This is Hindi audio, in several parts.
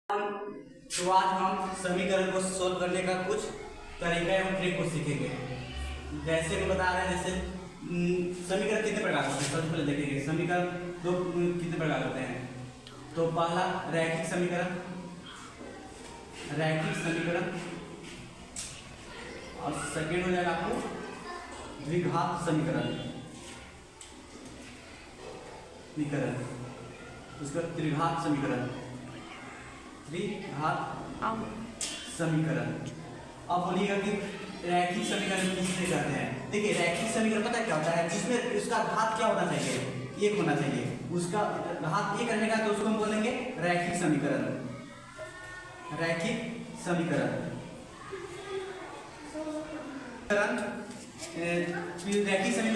तो आज हम समीकरण को सोल्व करने का कुछ तरीका एवं ट्रिक को सीखेंगे। जैसे मैं बता रहे हैं, जैसे समीकरण कितने प्रकार होते हैं। सबसे पहले देखेंगे समीकरण दो कितने प्रकार होते हैं। तो पहला रैखिक समीकरण, और सेकेंड हो जाएगा आपको द्विघात समीकरण, उसका त्रिघात समीकरण, अब बोलिएगा कि रैखिक समीकरण किससे कहते हैं। देखिए रैखिक समीकरण पता है क्या होता है, जिसमें उसका घात क्या होना चाहिए, एक होना चाहिए। उसका घात एक रहेगा तो उसको हम बोलेंगे रैखिक समीकरण। रैखिक समीकरण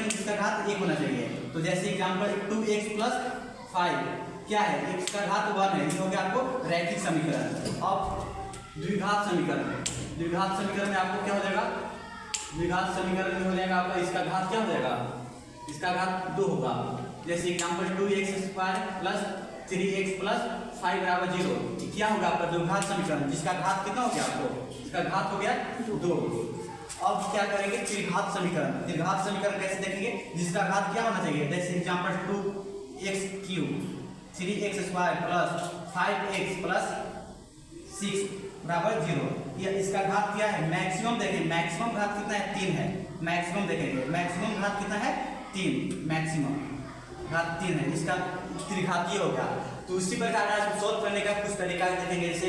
जिसका घात एक होना चाहिए। तो जैसे एग्जाम्पल 2x + 5 क्या है, x का घात 1 है, ये हो गया आपको रैखिक समीकरण। अब द्विघात समीकरण में आपको क्या हो जाएगा, द्विघात समीकरण में हो जाएगा आपका इसका घात क्या हो जाएगा, इसका घात 2 होगा। जैसे एग्जाम्पल 2x² + 3x + 5 = 0, क्या होगा आपका द्विघात समीकरण, जिसका घात कितना हो गया आपको, इसका घात हो गया 2। अब क्या करेंगे त्रिघात समीकरण कैसे देखेंगे, जिसका घात क्या होना चाहिए। जैसे एग्जाम्पल 2x³ 3x² + 5x + 6 = 0, ये इसका घात क्या है, मैक्सिमम। देखिए मैक्सिमम घात कितना है, 3 है। मैक्सिमम देखेंगे, मैक्सिमम घात कितना है, 3, मैक्सिमम घात 3 है, इसका त्रिघातीय हो गया। तो उसी प्रकार आज सोल्व करने का कुछ तरीका देखेंगे। जैसे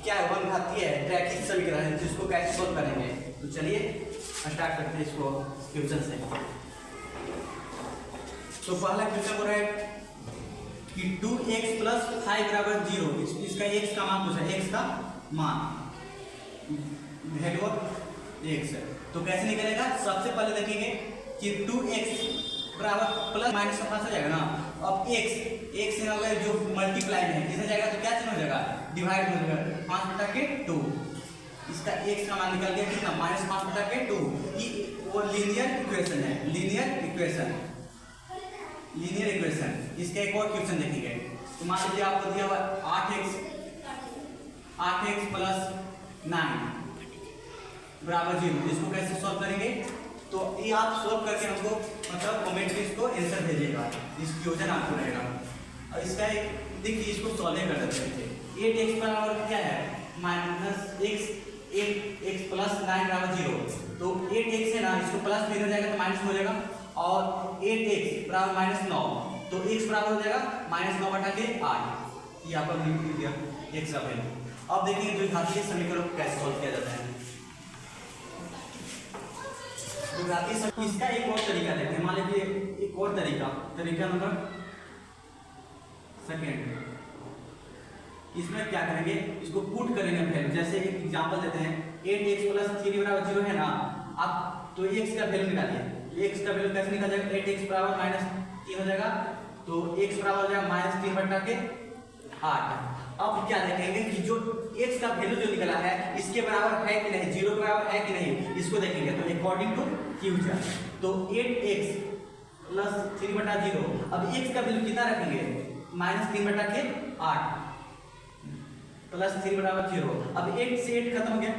क्या है, वन घातीय है, रैखिक समीकरण है, जिसको कैसे सोल्व करेंगे। तो चलिए स्टार्ट करते हैं इसको क्वेश्चन से। तो पहला क्वेश्चन हो रहा है कि 2x + 5 = 0, इसका x का मान पूछा है, x का मान वैल्यू ऑफ x है। तो कैसे निकलेगा, सबसे पहले देखेंगे कि 2x + माइनस का आ जाएगा ना। अब x से अगर जो मल्टीप्लाई है किससे जाएगा, तो क्या चिन्ह हो जाएगा, डिवाइड हो जाएगा, 5/2। इसका x का मान निकल गया कितना, -5/2। वो लीनियर इक्वेशन है, लीनियर इक्वेशन। इसका एक और क्वेश्चन देखेंगे। तो मान लीजिए आपको दिया हुआ 8x + 9 = 0, इसको कैसे सॉल्व करेंगे। तो ये आप सॉल्व करके हमको मतलब कमेंट में इसको आंसर भेजिएगा, इस क्वेश्चन आपको रहेगा। और इसका एक देखिए, इसको सॉल्व कर देते हैं। 8x बराबर क्या है, -x 8x + 9 = 0। तो 8x है ना, इसको प्लस में हो जाएगा तो माइनस हो जाएगा, और 8x बराबर -9, तो x बराबर हो जाएगा -9/8। ये आपका लिख दिया x का वैल्यू। अब देखिए द्विघातीय समीकरण को कैसे सॉल्व किया जाता है। इसका एक और तरीका देखते हैं। मान लीजिए एक और तरीका नंबर सेकेंड। इसमें क्या करेंगे, इसको पुट करेंगे वैल्यू। जैसे एक एग्जांपल देते हैं, 8x + 3 = 0 है ना। अब तो x का वैल्यू निकालिए, x का वैल्यू कैसे निकल जाएगा, 8x बराबर -3 हो जाएगा, तो x बराबर हो जाएगा -3/8। अब क्या देखेंगे कि जो x का वैल्यू जो निकला है इसके बराबर है कि नहीं, 0 के बराबर है कि नहीं, इसको देखेंगे। तो अकॉर्डिंग टू क्यूजर, तो 8x + 3/0। अब x का वैल्यू कितना रखेंगे, -3/8 + 3 = 0। अब 8 से 8 खत्म हो गया,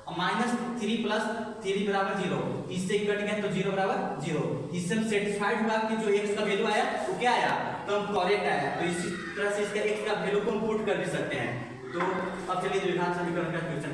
-3 + 3 = 0, इससे कट गया तो 0 = 0। इससे हम सेटिस्फाइड हुआ कि जो x का वैल्यू आया वो क्या आया, तो करेक्ट आया। तो इसी तरह से इसका x का वैल्यू को हम पुट कर भी सकते हैं। तो अब चलिए द्विघात समीकरण का क्वेश्चन